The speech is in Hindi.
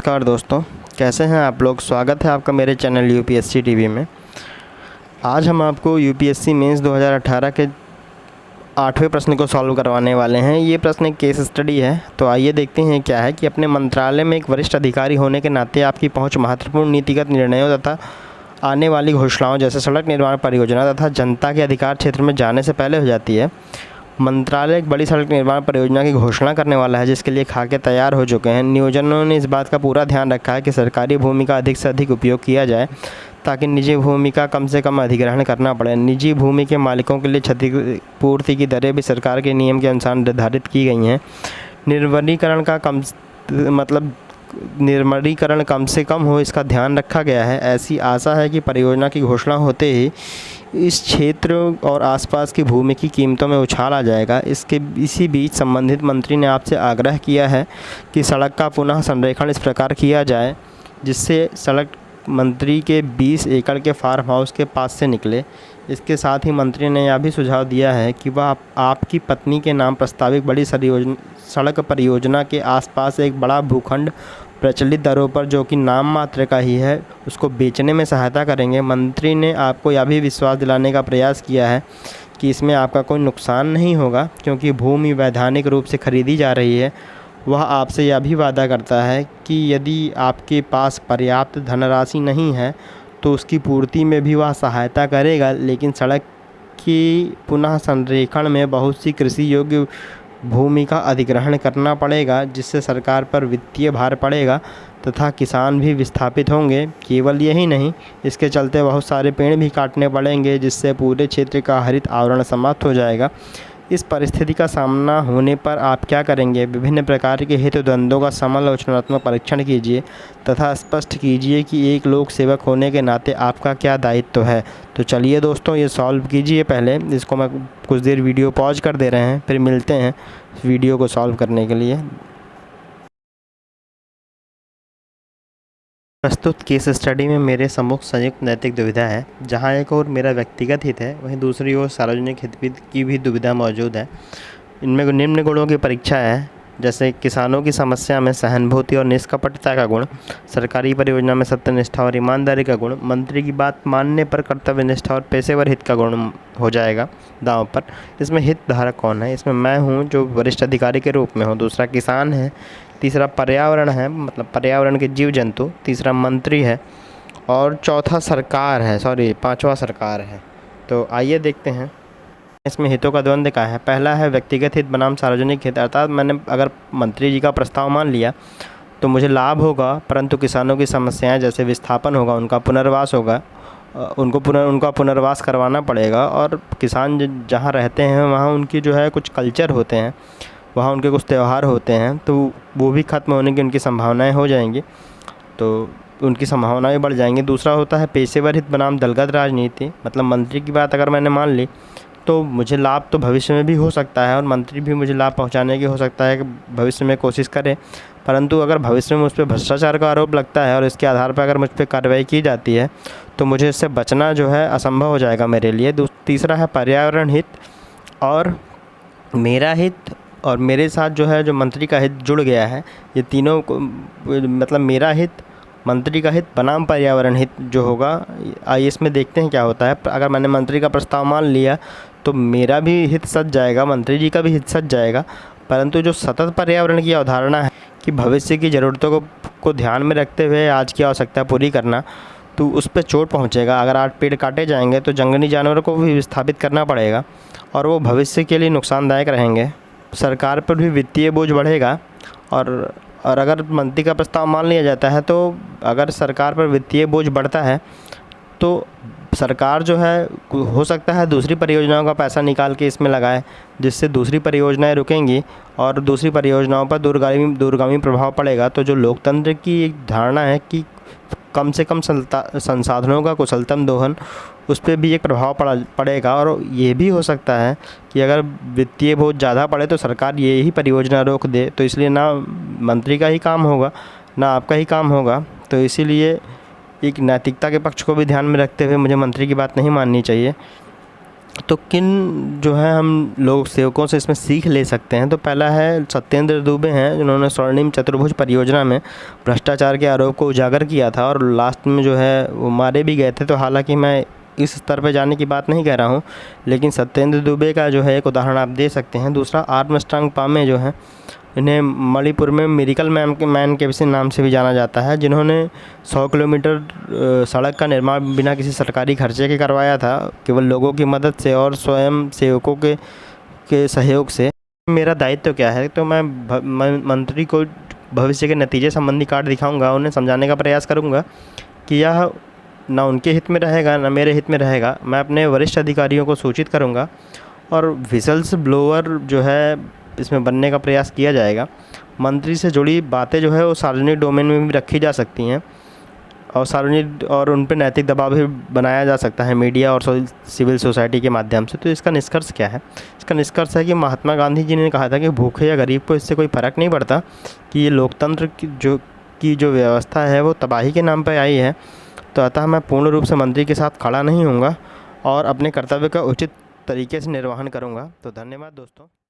नमस्कार दोस्तों, कैसे हैं आप लोग। स्वागत है आपका मेरे चैनल यूपीएससी टीवी में। आज हम आपको यूपीएससी मेंस 2018 के 8वें प्रश्न को सॉल्व करवाने वाले हैं। ये प्रश्न एक केस स्टडी है, तो आइए देखते हैं क्या है कि अपने मंत्रालय में एक वरिष्ठ अधिकारी होने के नाते आपकी पहुंच महत्वपूर्ण नीतिगत निर्णयों तथा आने वाली घोषणाओं जैसे सड़क निर्माण परियोजना तथा जनता के अधिकार क्षेत्र में जाने से पहले हो जाती है। मंत्रालय एक बड़ी सड़क निर्माण परियोजना की घोषणा करने वाला है, जिसके लिए खाके तैयार हो चुके हैं। नियोजनों ने इस बात का पूरा ध्यान रखा है कि सरकारी भूमि का अधिक से अधिक उपयोग किया जाए ताकि निजी भूमि का कम से कम अधिग्रहण करना पड़े। निजी भूमि के मालिकों के लिए क्षतिपूर्ति की दरें भी सरकार के नियम के अनुसार निर्धारित की गई हैं। निर्मलीकरण कम से कम हो, इसका ध्यान रखा गया है। ऐसी आशा है कि परियोजना की घोषणा होते ही इस क्षेत्र और आसपास की भूमि की कीमतों में उछाल आ जाएगा। इसी बीच संबंधित मंत्री ने आपसे आग्रह किया है कि सड़क का पुनः संरेखण इस प्रकार किया जाए जिससे सड़क मंत्री के 20 एकड़ के फार्म हाउस के पास से निकले। इसके साथ ही मंत्री ने यह भी सुझाव दिया है कि वह आपकी पत्नी के नाम प्रस्तावित बड़ी सड़क परियोजना के आसपास एक बड़ा भूखंड प्रचलित दरों पर, जो कि नाम मात्र का ही है, उसको बेचने में सहायता करेंगे। मंत्री ने आपको यह भी विश्वास दिलाने का प्रयास किया है कि इसमें आपका कोई नुकसान नहीं होगा, क्योंकि भूमि वैधानिक रूप से खरीदी जा रही है। वह आपसे यह भी वादा करता है कि यदि आपके पास पर्याप्त धनराशि नहीं है तो उसकी पूर्ति में भी वह सहायता करेगा, लेकिन सड़क की पुनः संरेखण में बहुत सी कृषि योग्य भूमि का अधिग्रहण करना पड़ेगा, जिससे सरकार पर वित्तीय भार पड़ेगा तथा किसान भी विस्थापित होंगे। केवल यही नहीं, इसके चलते बहुत सारे पेड़ भी काटने पड़ेंगे, जिससे पूरे क्षेत्र का हरित आवरण समाप्त हो जाएगा। इस परिस्थिति का सामना होने पर आप क्या करेंगे? विभिन्न प्रकार के हितद्वंद्वों का समालोचनात्मक परीक्षण कीजिए तथा स्पष्ट कीजिए कि एक लोक सेवक होने के नाते आपका क्या दायित्व है। तो चलिए दोस्तों, ये सॉल्व कीजिए। पहले इसको मैं कुछ देर वीडियो पॉज कर दे रहे हैं, फिर मिलते हैं वीडियो को सॉल्व करने के लिए। प्रस्तुत केस स्टडी में मेरे सम्मुख संयुक्त नैतिक दुविधा है। जहां एक ओर मेरा व्यक्तिगत हित है, वहीं दूसरी ओर सार्वजनिक हित की भी दुविधा मौजूद है। इनमें निम्न गुणों की परीक्षा है, जैसे किसानों की समस्या में सहानुभूति और निष्कपटता का गुण, सरकारी परियोजना में सत्यनिष्ठा और ईमानदारी का गुण, मंत्री की बात मानने पर कर्तव्यनिष्ठा और पेशेवर हित का गुण हो जाएगा दांव पर। इसमें हितधारक कौन है? इसमें मैं हूँ, जो वरिष्ठ अधिकारी के रूप में हूँ। दूसरा किसान है। तीसरा पर्यावरण है, मतलब पर्यावरण के जीव जंतु। तीसरा मंत्री है और चौथा सरकार है, पांचवा सरकार है। तो आइए देखते हैं इसमें हितों का द्वंद्व क्या है। पहला है व्यक्तिगत हित बनाम सार्वजनिक हित, अर्थात मैंने अगर मंत्री जी का प्रस्ताव मान लिया तो मुझे लाभ होगा, परंतु किसानों की समस्याएं जैसे विस्थापन होगा, उनका पुनर्वास होगा, उनका पुनर्वास करवाना पड़ेगा। और किसान जहाँ रहते हैं वहाँ उनकी जो है कुछ कल्चर होते हैं, वहाँ उनके कुछ त्यौहार होते हैं, तो वो भी ख़त्म होने की उनकी संभावनाएं हो जाएंगी, तो उनकी संभावनाएं बढ़ जाएंगी। दूसरा होता है पेशेवर हित बनाम दलगत राजनीति, मतलब मंत्री की बात अगर मैंने मान ली तो मुझे लाभ तो भविष्य में भी हो सकता है और मंत्री भी मुझे लाभ पहुंचाने की हो सकता है कि भविष्य में कोशिश करे, परंतु अगर भविष्य में मुझ पर भ्रष्टाचार का आरोप लगता है और इसके आधार पर अगर मुझ पर कार्रवाई की जाती है तो मुझे इससे बचना जो है असंभव हो जाएगा मेरे लिए। तीसरा है पर्यावरण हित और मेरा हित, और मेरे साथ जो है जो मंत्री का हित जुड़ गया है। ये तीनों को, मतलब मेरा हित, मंत्री का हित बनाम पर्यावरण हित जो होगा, आइए इसमें देखते हैं क्या होता है। अगर मैंने मंत्री का प्रस्ताव मान लिया तो मेरा भी हित सच जाएगा, मंत्री जी का भी हित सच जाएगा, परंतु जो सतत पर्यावरण की अवधारणा है कि भविष्य की ज़रूरतों को ध्यान में रखते हुए आज की आवश्यकता पूरी करना, तो उस पर चोट पहुँचेगा। अगर 8 पेड़ काटे जाएंगे तो जंगली जानवरों को भी विस्थापित करना पड़ेगा और वो भविष्य के लिए नुकसानदायक रहेंगे। सरकार पर भी वित्तीय बोझ बढ़ेगा और अगर मंत्री का प्रस्ताव मान लिया जाता है तो अगर सरकार पर वित्तीय बोझ बढ़ता है तो सरकार जो है हो सकता है दूसरी परियोजनाओं का पैसा निकाल के इसमें लगाए, जिससे दूसरी परियोजनाएं रुकेंगी और दूसरी परियोजनाओं पर दूरगामी प्रभाव पड़ेगा। तो जो लोकतंत्र की एक धारणा है कि कम से कम संसाधनों का कुशलतम दोहन, उस पर भी एक प्रभाव पड़ेगा। और ये भी हो सकता है कि अगर वित्तीय बहुत ज़्यादा पड़े तो सरकार ये ही परियोजना रोक दे, तो इसलिए ना मंत्री का ही काम होगा ना आपका ही काम होगा। तो इसीलिए एक नैतिकता के पक्ष को भी ध्यान में रखते हुए मुझे मंत्री की बात नहीं माननी चाहिए। तो किन जो है हम लोग सेवकों से इसमें सीख ले सकते हैं। तो पहला है सत्येंद्र दुबे हैं, जिन्होंने स्वर्णिम चतुर्भुज परियोजना में भ्रष्टाचार के आरोप को उजागर किया था और लास्ट में जो है वो मारे भी गए थे। तो हालांकि मैं इस स्तर पे जाने की बात नहीं कह रहा हूँ, लेकिन सत्येंद्र दुबे का जो है एक उदाहरण आप दे सकते हैं। दूसरा आर्मस्ट्रांग पामे जो है, इन्हें मणिपुर में मिरेकल मैन के विशेष नाम से भी जाना जाता है, जिन्होंने 100 किलोमीटर सड़क का निर्माण बिना किसी सरकारी खर्चे के करवाया था, केवल लोगों की मदद से और स्वयं सेवकों के सहयोग से। मेरा दायित्व क्या है, तो मैं मंत्री को भविष्य के नतीजे संबंधी कार्ड दिखाऊंगा, उन्हें समझाने का प्रयास करूंगा कि यह ना उनके हित में रहेगा ना मेरे हित में रहेगा। मैं अपने वरिष्ठ अधिकारियों को सूचित करूंगा और विसल्स ब्लोअर जो है इसमें बनने का प्रयास किया जाएगा। मंत्री से जुड़ी बातें जो है वो सार्वजनिक डोमेन में भी रखी जा सकती हैं और सार्वजनिक और उन पर नैतिक दबाव भी बनाया जा सकता है मीडिया और सिविल सोसाइटी के माध्यम से। तो इसका निष्कर्ष क्या है? इसका निष्कर्ष है कि महात्मा गांधी जी ने कहा था कि भूखे या गरीब को इससे कोई फ़र्क नहीं पड़ता, कि ये लोकतंत्र की जो व्यवस्था है वो तबाही के नाम पर आई है। तो अतः मैं पूर्ण रूप से मंत्री के साथ खड़ा नहीं होऊंगा और अपने कर्तव्य का उचित तरीके से निर्वहन करूंगा। तो धन्यवाद दोस्तों।